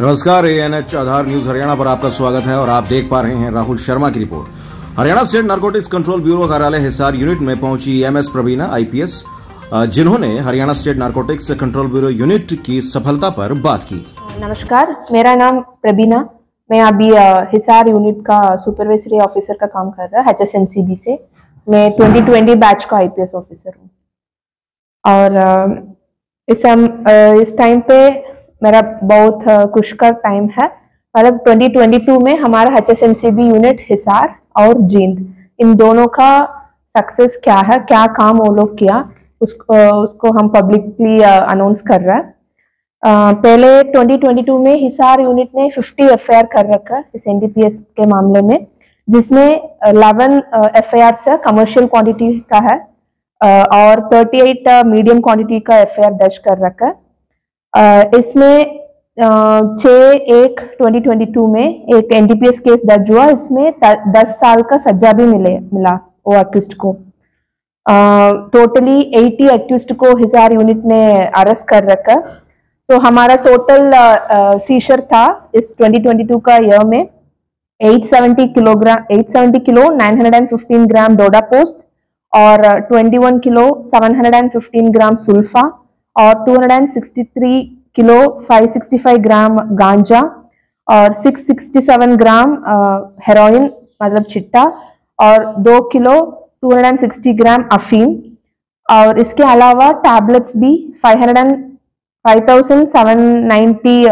नमस्कार, ANH आधार news Haryana पर आपका स्वागत है और आप देख पा रहे हैं राहुल शर्मा की report. Haryana state narcotics control bureau कार्यालय हिसार यूनिट में पहुंची MS प्रवीणा IPS, जिन्होंने Haryana state narcotics control bureau unit की सफलता पर बात की। नमस्कार, मेरा नाम प्रवीणा, मैं अभी हिसार यूनिट का सुपरवाइजरी ऑफिसर का काम कर रहा है HSNCB से। मैं 2020 बैच का IPS ऑफिसर हूँ और इस टाइम पे मेरा बहुत खुशकर टाइम है। मतलब 2022 में हमारा HSNCB यूनिट हिसार और जींद, इन दोनों का सक्सेस क्या है, क्या काम वो लोग किया, उसको हम पब्लिकली अनाउंस कर रहा है। पहले 2022 में हिसार यूनिट ने 50 FIR कर रखा है इस NDPS के मामले में, जिसमें 11 FIR से कमर्शियल क्वांटिटी का है और 38 मीडियम क्वांटिटी का FIR दर्ज कर रखा है। इसमें 6/1/2022 में एक NDPS केस दर्ज हुआ, इसमें 10 साल का सजा भी मिला वो अक्यूज्ड को। टोटली 80 अक्यूज्ड को हिसार यूनिट ने अरेस्ट कर रखा। तो हमारा टोटल सीजर था इस 2022 का ईयर में 870 किलो 915 ग्राम डोडा पोस्ट और 21 किलो 715 ग्राम सुल्फा और 263 किलो 565 ग्राम गांजा और 667 ग्राम हेरोइन मतलब चिट्टा और 2 किलो 260 ग्राम अफीम। और इसके अलावा टैबलेट्स भी 5790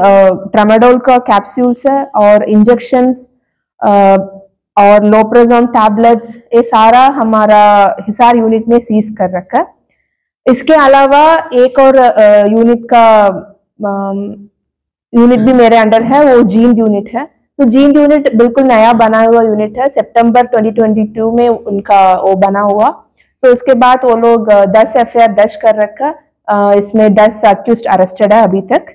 ट्रामाडोल का कैप्सूल्स है और इंजेक्शंस और लोप्राजोन टैबलेट्स, ये सारा हमारा हिसार यूनिट ने सीज कर रखा है। इसके अलावा एक और यूनिट भी मेरे अंडर है, वो जींद यूनिट है। तो जींद यूनिट बिल्कुल नया बना हुआ यूनिट है, सितंबर 2022 में उनका वो बना हुआ। तो इसके बाद वो लोग 10 FIR दर्ज कर रखा, इसमें 10 अक्यूज्ड अरेस्टेड है अभी तक।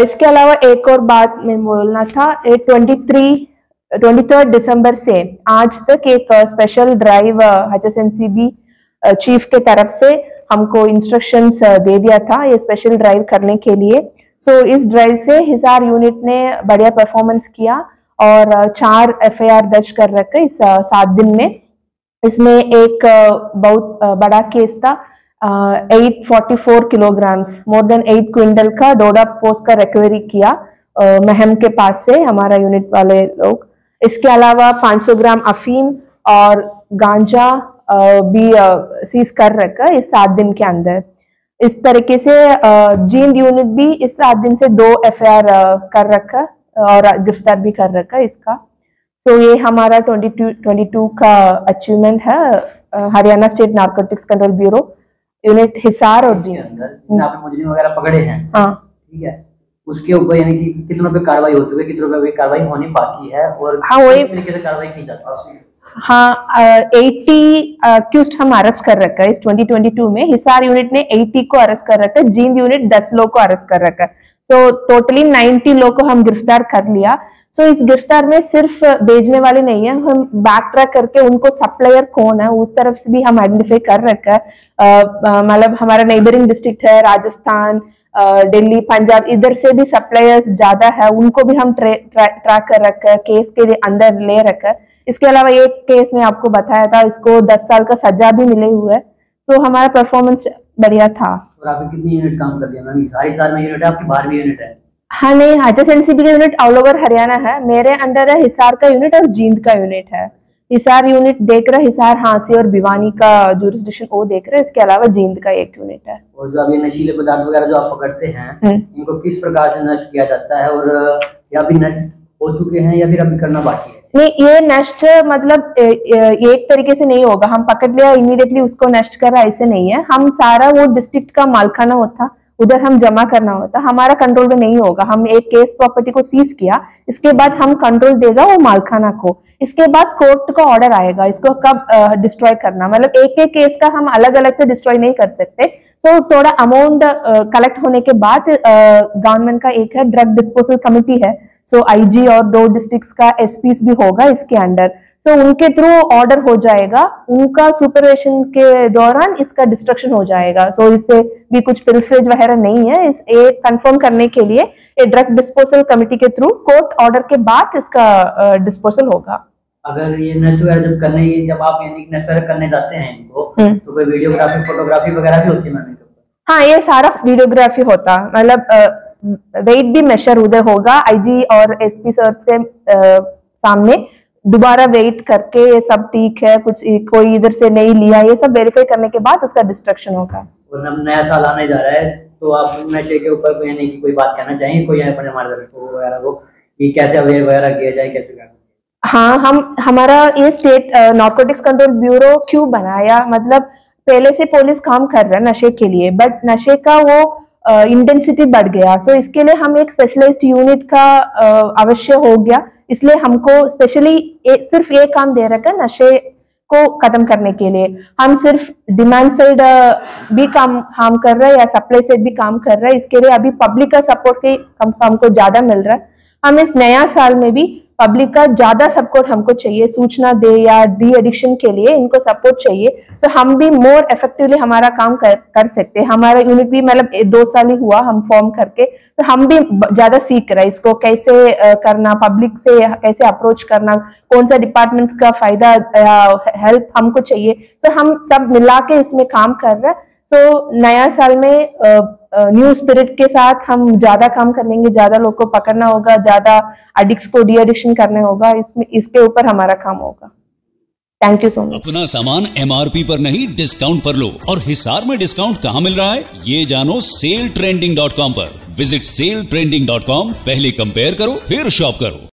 इसके अलावा एक और बात मैं बोलना था, 23 दिसंबर से आज तक एक स्पेशल ड्राइव HSNCB चीफ के तरफ से हमको इंस्ट्रक्शंस दे दिया था ये स्पेशल ड्राइव करने के लिए। सो इस ड्राइव से हिसार यूनिट ने बढ़िया परफॉर्मेंस किया और 4 FIR दर्ज कर रखे इस 7 दिन में। इसमें एक बहुत बड़ा केस था, 844 किलोग्राम्स मोर देन 8 क्विंटल का डोडा पोस्ट का रिकवरी किया महम के पास से हमारा यूनिट वाले लोग। इसके अलावा 500 ग्राम अफीम और गांजा भी सीज कर रखा इस 7 दिन के अंदर। इस तरीके से जींद यूनिट भी इस 7 दिन से 2 FIR कर रखा और गिरफ्तार भी कर रखा इसका। सो ये हमारा 2022 का अचीवमेंट है Haryana state narcotics control bureau unit Hisar और जींद। आपने मुजरिम वगैरह पकड़े हैं, हाँ ठीक है, उसके ऊपर यानी कि कितनों पे कार्रवाई हो चुकी है, कितनों पे कार्रवाई होनी बाकी है और हाँ वही तरीके से कार्रवाई की जाती है? हाँ 80 अक्यूज्ड हम अरेस्ट कर रखा है इस 2022 में। हिसार यूनिट ने 80 को अरेस्ट कर रखा है, जींद यूनिट 10 लोग को अरेस्ट कर रखा है। सो टोटली 90 लोग को हम गिरफ्तार कर लिया। सो इस गिरफ्तार में सिर्फ भेजने वाले नहीं है, हम बैक ट्रैक करके उनको सप्लायर कौन है उस तरफ से भी हम आइडेंटिफाई कर रखा है। मतलब हमारा नेबरिंग डिस्ट्रिक्ट है राजस्थान, दिल्ली, पंजाब, इधर से भी सप्लायर्स ज्यादा है, उनको भी हम ट्रैक कर रखा है, केस के अंदर ले रखा है। इसके अलावा एक केस में आपको बताया था, इसको 10 साल का सजा भी मिले हुए है। तो हमारा परफॉर्मेंस बढ़िया था। और आपने कितनी यूनिट काम कर लिया मैम? हिसार में यूनिट है आपकी, बाहर भी यूनिट है? हाँ नहीं, HSNCB का यूनिट ऑल ओवर हरियाणा है, मेरे अंडर है हिसार का यूनिट और जींद का यूनिट है। हिसार यूनिट देख रहा है हिसार, हांसी और भिवानी का जुरिस्डिक्शन वो देख रहे हैं। इसके अलावा जींद का एक यूनिट है। और जो आप ये नशीले पदार्थ वगैरह जो आप पकड़ते हैं इनको किस प्रकार से नष्ट किया जाता है, और या भी नष्ट हो चुके हैं या फिर अभी करना बाकी है? नहीं, ये नष्ट मतलब एक तरीके से नहीं होगा, हम पकड़ लिया इमीडिएटली उसको नष्ट कर रहा ऐसे नहीं है। हम सारा वो डिस्ट्रिक्ट का मालखाना होता उधर हम जमा करना होता, हमारा कंट्रोल में नहीं होगा। हम एक केस प्रॉपर्टी को सीज किया, इसके बाद हम कंट्रोल देगा वो मालखाना को, इसके बाद कोर्ट का ऑर्डर आएगा इसको कब डिस्ट्रॉय करना। मतलब एक एक केस का हम अलग अलग से डिस्ट्रॉय नहीं कर सकते। तो थोड़ा अमाउंट कलेक्ट होने के बाद गवर्नमेंट का एक है ड्रग डिस्पोजल कमिटी है, सो IG और 2 डिस्ट्रिक्ट्स का SPs भी होगा इसके अंडर। तो उनके थ्रू ऑर्डर हो जाएगा, उनका सुपरविजन के दौरान इसका डिस्ट्रक्शन हो जाएगा। सो इससे भी कुछ पिल्फरेज वगैरह नहीं है। ये कंफर्म करने के लिए ये ड्रग डिस्पोजल कमेटी के थ्रू कोर्ट ऑर्डर के बाद इसका डिस्पोजल होगा। अगर ये नष्ट वगैरह जब आप यानी नष्ट वगैरह करने जाते हैं इनको, तो कोई वीडियोग्राफी फोटोग्राफी वगैरह भी होती है मैम? हाँ, ये सारा वीडियोग्राफी होता, मतलब वेट भी मेजर उधर होगा, आईजी और एसपी सर के सामने दोबारा वेट करके ये सब ठीक है, कुछ कोई इधर से नहीं लिया, ये सब वेरीफाई करने के बाद उसका डिस्ट्रक्शन होगा। और नया साल आने जा रहा है, तो आप नशे के ऊपर यानी कि कोई बात कहना चाहेंगे, कोई अपने हमारे दर्शकों वगैरह को कि कैसे अवेयर वगैरह किया जाए, कैसे करना? हाँ, हमारा ये स्टेट नारकोटिक्स कंट्रोल ब्यूरो क्यों बनाया, मतलब पहले से पुलिस काम कर रहा है नशे के लिए, बट नशे का वो इंटेंसिटी बढ़ गया, सो इसके लिए हम एक स्पेशलाइज्ड यूनिट का अवश्य हो गया। इसलिए हमको स्पेशली सिर्फ ये काम दे रखा है नशे को खत्म करने के लिए। हम सिर्फ डिमांड साइड भी काम कर रहे हैं या सप्लाई साइड भी काम कर रहे हैं। इसके लिए अभी पब्लिक का सपोर्ट हमको ज्यादा मिल रहा है। हम इस नया साल में भी पब्लिक का ज्यादा सपोर्ट हमको चाहिए, सूचना दे या डी एडिक्शन के लिए इनको सपोर्ट चाहिए, तो हम भी मोर इफेक्टिवली हमारा काम कर सकते हैं। हमारा यूनिट भी मतलब 2 साल ही हुआ हम फॉर्म करके, तो हम भी ज्यादा सीख रहे हैं इसको कैसे करना, पब्लिक से कैसे अप्रोच करना, कौन सा डिपार्टमेंट्स का फायदा हेल्प हमको चाहिए, तो हम सब मिला के इसमें काम कर रहे हैं। सो नया साल में न्यू स्पिरिट के साथ हम ज्यादा काम करेंगे, ज्यादा लोग को पकड़ना होगा, ज्यादा एडिक्ट्स को डी एडिक्शन करना होगा, इसके ऊपर हमारा काम होगा। Thank you so much. अपना सामान MRP पर नहीं डिस्काउंट पर लो। और हिसार में डिस्काउंट कहाँ मिल रहा है ये जानो SaleTrending.com पर। विजिट SaleTrending.com, पहले कंपेयर करो फिर शॉप करो।